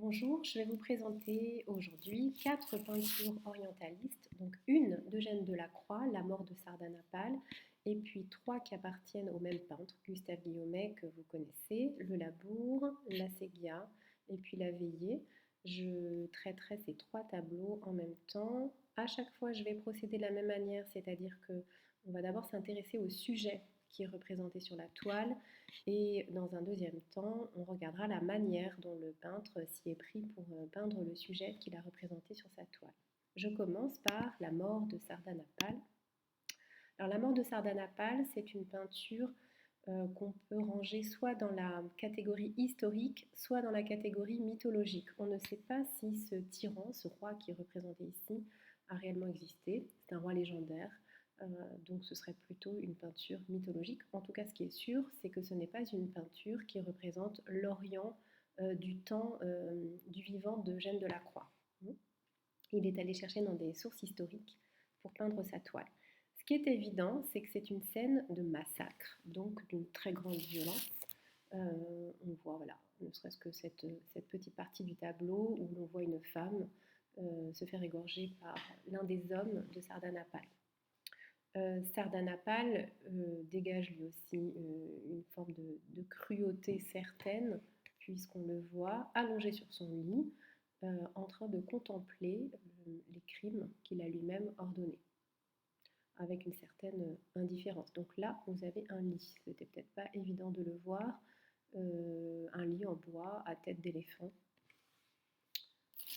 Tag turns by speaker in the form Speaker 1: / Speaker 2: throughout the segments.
Speaker 1: Bonjour, je vais vous présenter aujourd'hui 4 peintures orientalistes, donc une d'Eugène Delacroix, La mort de Sardanapale, et puis 3 qui appartiennent au même peintre, Gustave Guillaumet, que vous connaissez, Le Labour, La Séguia et puis La Veillée. Je traiterai ces 3 tableaux en même temps. À chaque fois, je vais procéder de la même manière, c'est-à-dire que on va d'abord s'intéresser au sujet qui est représenté sur la toile, et dans un deuxième temps, on regardera la manière dont le peintre s'y est pris pour peindre le sujet qu'il a représenté sur sa toile. Je commence par La mort de Sardanapale. Alors la mort de Sardanapale, c'est une peinture qu'on peut ranger soit dans la catégorie historique, soit dans la catégorie mythologique. On ne sait pas si ce tyran, ce roi qui est représenté ici, a réellement existé. C'est un roi légendaire, donc ce serait plutôt une peinture mythologique. En tout cas, ce qui est sûr, c'est que ce n'est pas une peinture qui représente l'Orient du temps du vivant d'Eugène Delacroix. Il est allé chercher dans des sources historiques pour peindre sa toile. Ce qui est évident, c'est que c'est une scène de massacre, donc d'une très grande violence. On voit, voilà, ne serait-ce que cette petite partie du tableau où l'on voit une femme se faire égorger par l'un des hommes de Sardanapale. Sardanapale dégage lui aussi une forme de cruauté certaine, puisqu'on le voit allongé sur son lit, en train de contempler les crimes qu'il a lui-même ordonnés, avec une certaine indifférence. Donc là, vous avez un lit. C'était peut-être pas évident de le voir. Un lit en bois à tête d'éléphant.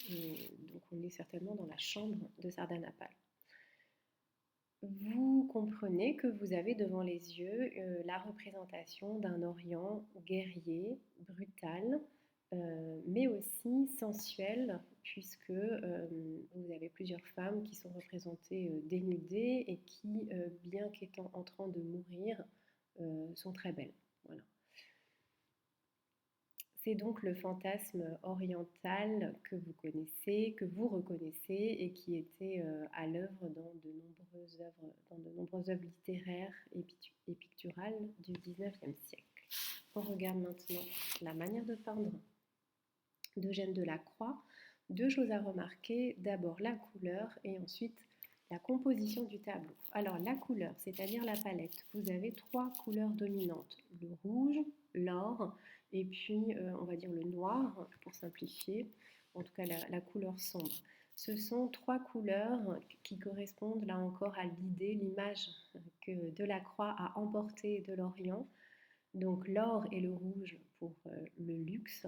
Speaker 1: Donc on est certainement dans la chambre de Sardanapale. Vous comprenez que vous avez devant les yeux la représentation d'un Orient guerrier, brutal, mais aussi sensuel, puisque vous avez plusieurs femmes qui sont représentées dénudées et qui, bien qu'étant en train de mourir, sont très belles. Voilà. C'est donc le fantasme oriental que vous connaissez, que vous reconnaissez et qui était à l'œuvre dans de nombreuses œuvres littéraires et picturales du XIXe siècle. On regarde maintenant la manière de peindre d'Eugène Delacroix. 2 choses à remarquer, d'abord la couleur et ensuite la composition du tableau. Alors la couleur, c'est-à-dire la palette, vous avez 3 couleurs dominantes, le rouge, l'or et puis on va dire le noir pour simplifier, en tout cas la couleur sombre. Ce sont 3 couleurs qui correspondent là encore à l'idée, l'image que Delacroix a emportée de l'Orient. Donc l'or et le rouge pour le luxe.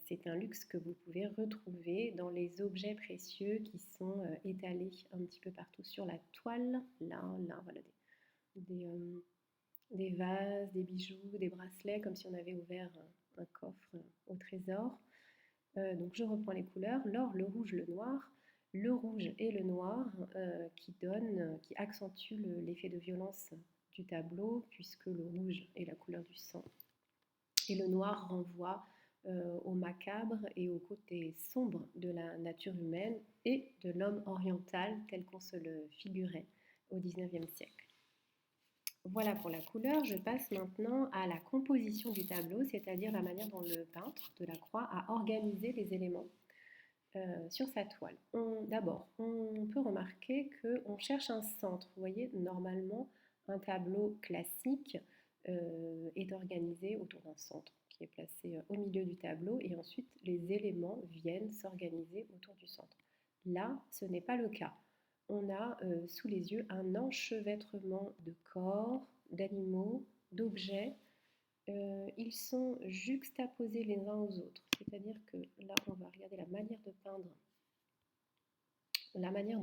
Speaker 1: C'est un luxe que vous pouvez retrouver dans les objets précieux qui sont étalés un petit peu partout sur la toile. Là, voilà, des vases, des bijoux, des bracelets, comme si on avait ouvert un coffre au trésor. Donc je reprends les couleurs, l'or, le rouge, le noir. Le rouge et le noir qui accentuent l'effet de violence du tableau, puisque le rouge est la couleur du sang et le noir renvoie au macabre et au côté sombre de la nature humaine et de l'homme oriental tel qu'on se le figurait au XIXe siècle. Voilà pour la couleur. Je passe maintenant à la composition du tableau, c'est-à-dire la manière dont le peintre Delacroix a organisé les éléments sur sa toile. D'abord, on peut remarquer qu'on cherche un centre. Vous voyez, normalement, un tableau classique est organisé autour d'un centre qui est placé au milieu du tableau et ensuite les éléments viennent s'organiser autour du centre. Là, ce n'est pas le cas. On a sous les yeux un enchevêtrement de corps, d'animaux, d'objets. Ils sont juxtaposés les uns aux autres. C'est-à-dire que là, on va regarder la manière de peindre, la manière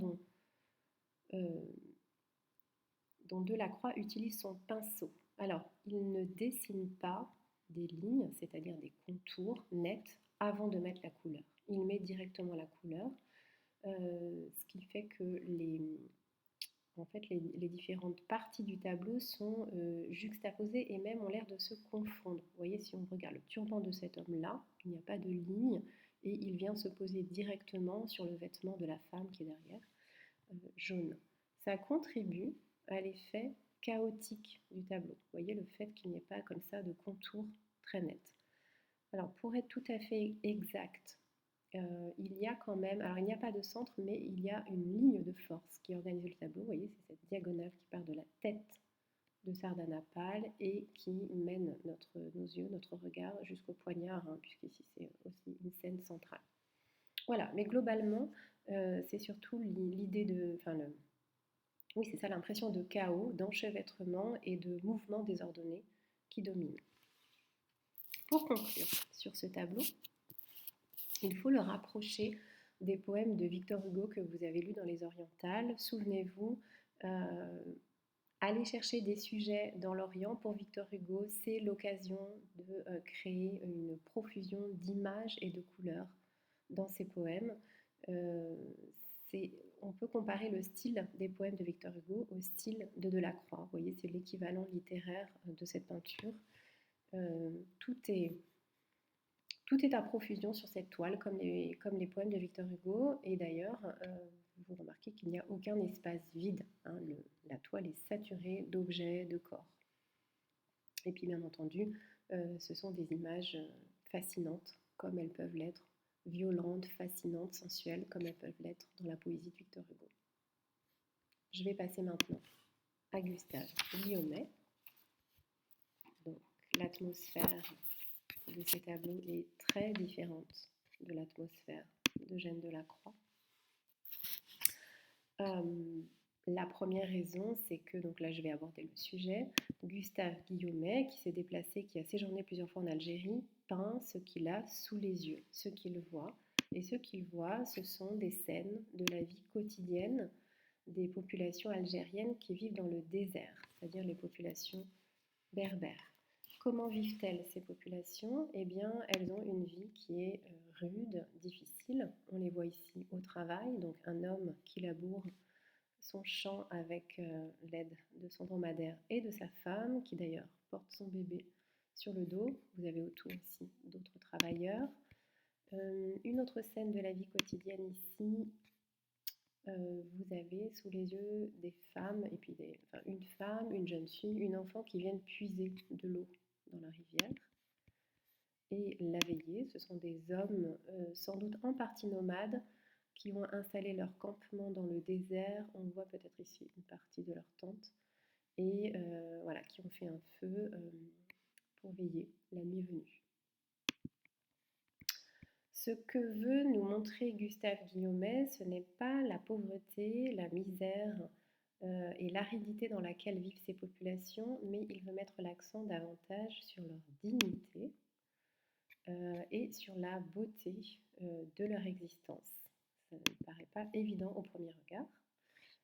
Speaker 1: dont Delacroix utilise son pinceau. Alors, il ne dessine pas des lignes, c'est-à-dire des contours nets, avant de mettre la couleur. Il met directement la couleur, ce qui fait que les différentes parties du tableau sont juxtaposées et même ont l'air de se confondre. Vous voyez, si on regarde le turban de cet homme-là, il n'y a pas de ligne et il vient se poser directement sur le vêtement de la femme qui est derrière, jaune. Ça contribue à l'effet chaotique du tableau. Vous voyez le fait qu'il n'y ait pas comme ça de contour très net. Alors, pour être tout à fait exact, il y a quand même, alors il n'y a pas de centre, mais il y a une ligne de force qui organise le tableau. Vous voyez, c'est cette diagonale qui part de la tête de Sardanapale et qui mène nos yeux, notre regard jusqu'au poignard, hein, puisqu'ici c'est aussi une scène centrale. Voilà, mais globalement, c'est surtout l'idée de, enfin oui, c'est ça, l'impression de chaos, d'enchevêtrement et de mouvement désordonné qui domine. Pour conclure sur ce tableau, il faut le rapprocher des poèmes de Victor Hugo que vous avez lus dans les Orientales. Souvenez-vous, aller chercher des sujets dans l'Orient, pour Victor Hugo, c'est l'occasion de créer une profusion d'images et de couleurs dans ses poèmes. Euh, on peut comparer le style des poèmes de Victor Hugo au style de Delacroix. Vous voyez, c'est l'équivalent littéraire de cette peinture. Euh, tout est tout est à profusion sur cette toile, comme les poèmes de Victor Hugo. Et d'ailleurs, vous remarquez qu'il n'y a aucun espace vide, hein. La toile est saturée d'objets, de corps. Et puis, bien entendu, ce sont des images fascinantes, comme elles peuvent l'être, violentes, fascinantes, sensuelles, comme elles peuvent l'être dans la poésie de Victor Hugo. Je vais passer maintenant à Gustave Guillaumet. Donc, l'atmosphère de ces tableaux est très différente de l'atmosphère d'Eugène Delacroix. La première raison, c'est que, donc là je vais aborder le sujet, Gustave Guillaumet, qui s'est déplacé, qui a séjourné plusieurs fois en Algérie, peint ce qu'il a sous les yeux, ce qu'il voit. Et ce qu'il voit, ce sont des scènes de la vie quotidienne des populations algériennes qui vivent dans le désert, c'est-à-dire les populations berbères. Comment vivent-elles ces populations? Eh bien, elles ont une vie qui est rude, difficile. On les voit ici au travail, donc un homme qui laboure son champ avec l'aide de son dromadaire et de sa femme, qui d'ailleurs porte son bébé sur le dos. Vous avez autour aussi d'autres travailleurs. Une autre scène de la vie quotidienne ici, vous avez sous les yeux des femmes, et puis une femme, une jeune fille, une enfant qui viennent puiser de l'eau dans la rivière. Et la veillée, ce sont des hommes sans doute en partie nomades qui ont installé leur campement dans le désert. On voit peut-être ici une partie de leur tente et voilà, qui ont fait un feu pour veiller la nuit venue. Ce que veut nous montrer Gustave Guillaumet, ce n'est pas la pauvreté, la misère et l'aridité dans laquelle vivent ces populations, mais il veut mettre l'accent davantage sur leur dignité et sur la beauté de leur existence. Ça ne paraît pas évident au premier regard,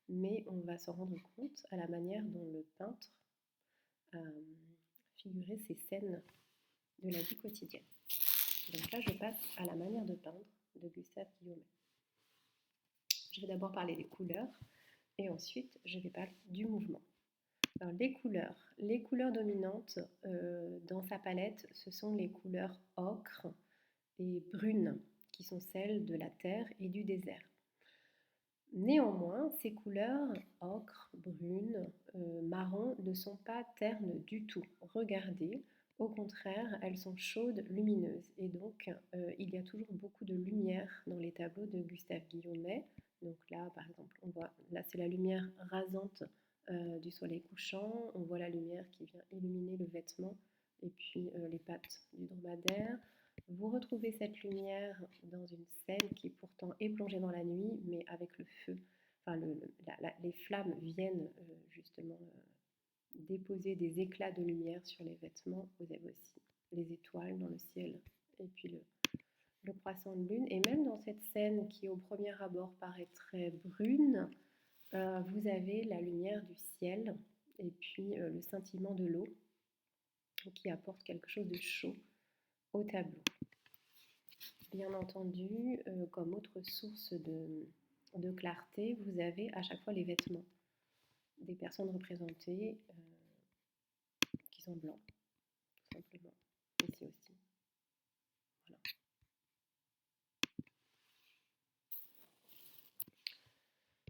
Speaker 1: mais on va s'en rendre compte à la manière dont le peintre a figuré ces scènes de la vie quotidienne. Donc là, je passe à la manière de peindre de Gustave Guillaumet. Je vais d'abord parler des couleurs et ensuite je vais parler du mouvement. Alors, les couleurs dominantes dans sa palette, ce sont les couleurs ocre et brunes, qui sont celles de la terre et du désert. Néanmoins, ces couleurs ocre, brune, marron ne sont pas ternes du tout. Regardez, au contraire, elles sont chaudes, lumineuses. Et donc, il y a toujours beaucoup de lumière dans les tableaux de Gustave Guillaumet. Donc là, par exemple, on voit, là c'est la lumière rasante du soleil couchant. On voit la lumière qui vient illuminer le vêtement et puis les pattes du dromadaire. Vous retrouvez cette lumière dans une scène qui pourtant est plongée dans la nuit, mais avec le feu. Enfin, les flammes viennent justement déposer des éclats de lumière sur les vêtements. Vous avez aussi les étoiles dans le ciel et puis le croissant de lune. Et même dans cette scène qui au premier abord paraît très brune, vous avez la lumière du ciel et puis le scintillement de l'eau qui apporte quelque chose de chaud au tableau. Bien entendu, comme autre source de clarté, vous avez à chaque fois les vêtements des personnes représentées qui sont blancs, tout simplement. Ici aussi. Voilà.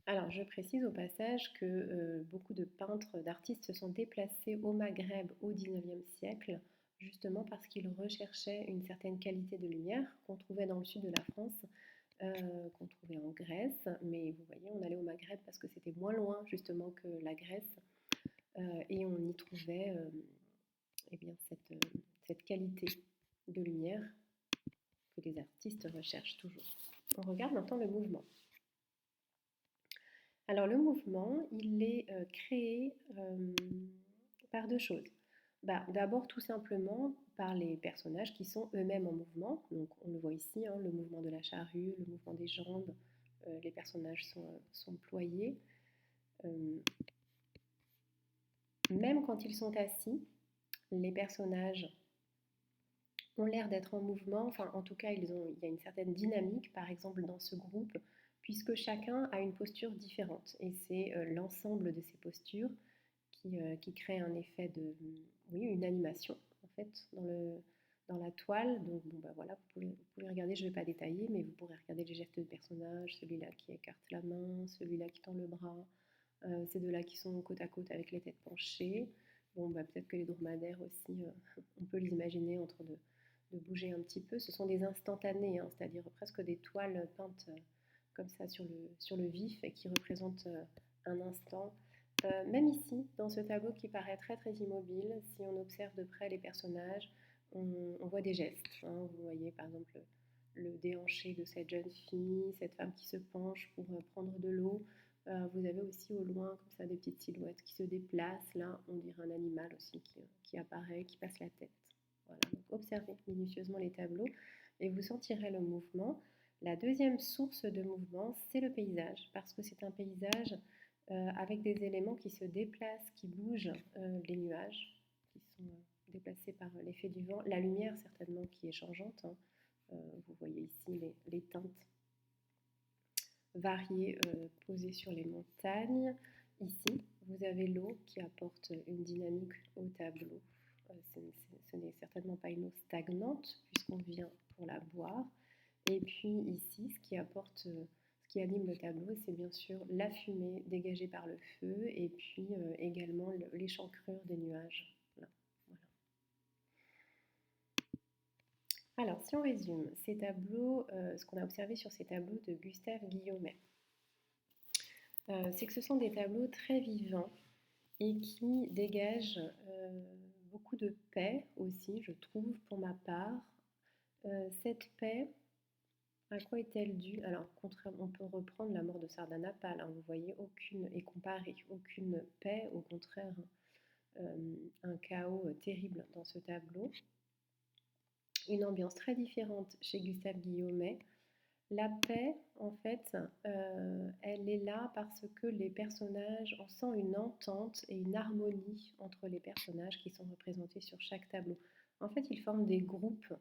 Speaker 1: Alors, je précise au passage que beaucoup de peintres, d'artistes se sont déplacés au Maghreb au XIXe siècle, justement parce qu'il recherchait une certaine qualité de lumière qu'on trouvait dans le sud de la France, qu'on trouvait en Grèce. Mais vous voyez, on allait au Maghreb parce que c'était moins loin justement que la Grèce, et on y trouvait eh bien, cette qualité de lumière que les artistes recherchent toujours. On regarde maintenant le mouvement. Alors le mouvement, il est créé par deux choses. D'abord tout simplement par les personnages qui sont eux-mêmes en mouvement. Donc on le voit ici, hein, le mouvement de la charrue, le mouvement des jambes, les personnages sont ployés. Même quand ils sont assis, les personnages ont l'air d'être en mouvement, enfin en tout cas il y a une certaine dynamique par exemple dans ce groupe, puisque chacun a une posture différente et c'est l'ensemble de ces postures qui crée un effet de, oui, une animation en fait dans la toile. Donc bon, voilà, vous pouvez regarder, je ne vais pas détailler, mais vous pourrez regarder les gestes de personnages, celui-là qui écarte la main, celui-là qui tend le bras, ces deux-là qui sont côte à côte avec les têtes penchées. Bon, peut-être que les dromadaires aussi, on peut les imaginer en train de bouger un petit peu. Ce sont des instantanés, hein, c'est-à-dire presque des toiles peintes comme ça sur le vif et qui représentent un instant. Même ici, dans ce tableau qui paraît très très immobile, si on observe de près les personnages, on voit des gestes. Hein. Vous voyez par exemple le déhanché de cette jeune fille, cette femme qui se penche pour prendre de l'eau. Vous avez aussi au loin comme ça des petites silhouettes qui se déplacent. Là, on dirait un animal aussi qui apparaît, qui passe la tête. Voilà. Donc, observez minutieusement les tableaux et vous sentirez le mouvement. La deuxième source de mouvement, c'est le paysage, parce que c'est un paysage avec des éléments qui se déplacent, qui bougent, les nuages qui sont déplacés par l'effet du vent, la lumière certainement qui est changeante. Hein. Vous voyez ici les teintes variées posées sur les montagnes. Ici, vous avez l'eau qui apporte une dynamique au tableau. Ce n'est certainement pas une eau stagnante puisqu'on vient pour la boire. Et puis ici, ce qui anime le tableau, c'est bien sûr la fumée dégagée par le feu et puis également l'échancrure des nuages. Là, voilà. Alors, si on résume ces tableaux, ce qu'on a observé sur ces tableaux de Gustave Guillaumet, c'est que ce sont des tableaux très vivants et qui dégagent beaucoup de paix aussi, je trouve, pour ma part. Cette paix, à quoi est-elle due? Alors, on peut reprendre la mort de Sardanapale, hein, vous voyez, et comparer, aucune paix, au contraire, un chaos terrible dans ce tableau. Une ambiance très différente chez Gustave Guillaumet. La paix, en fait, elle est là parce que les personnages, on sent une entente et une harmonie entre les personnages qui sont représentés sur chaque tableau. En fait, ils forment des groupes.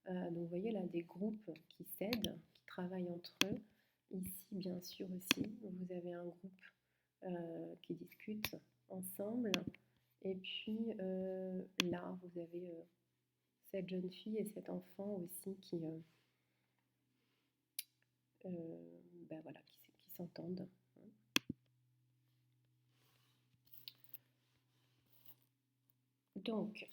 Speaker 1: Donc, vous voyez là, des groupes qui s'aident, qui travaillent entre eux. Ici, bien sûr aussi, vous avez un groupe qui discute ensemble. Et puis là, vous avez cette jeune fille et cet enfant aussi qui voilà, qui s'entendent. Donc,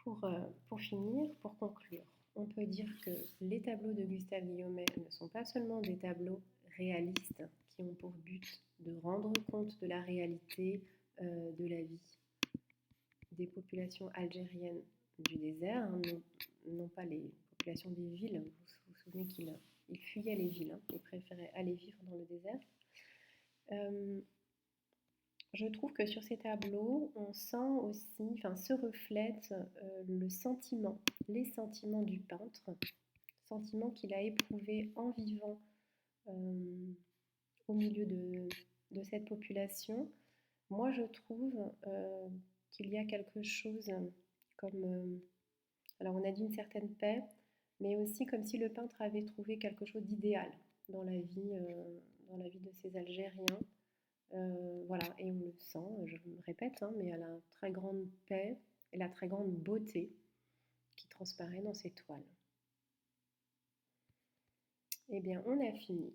Speaker 1: pour finir, pour conclure, on peut dire que les tableaux de Gustave Guillaumet ne sont pas seulement des tableaux réalistes qui ont pour but de rendre compte de la réalité de la vie des populations algériennes du désert, hein, non pas les populations des villes. Vous vous souvenez qu'il fuyait les villes, hein, il préférait aller vivre dans le désert. Je trouve que sur ces tableaux, on sent aussi, enfin, se reflète les sentiments du peintre, sentiments qu'il a éprouvés en vivant au milieu de cette population. Moi, je trouve qu'il y a quelque chose comme, alors on a dit une certaine paix, mais aussi comme si le peintre avait trouvé quelque chose d'idéal dans la vie de ces Algériens. Voilà, et on le sent, je me répète, hein, mais à la très grande paix et la très grande beauté qui transparaît dans ces toiles. Eh bien, on a fini.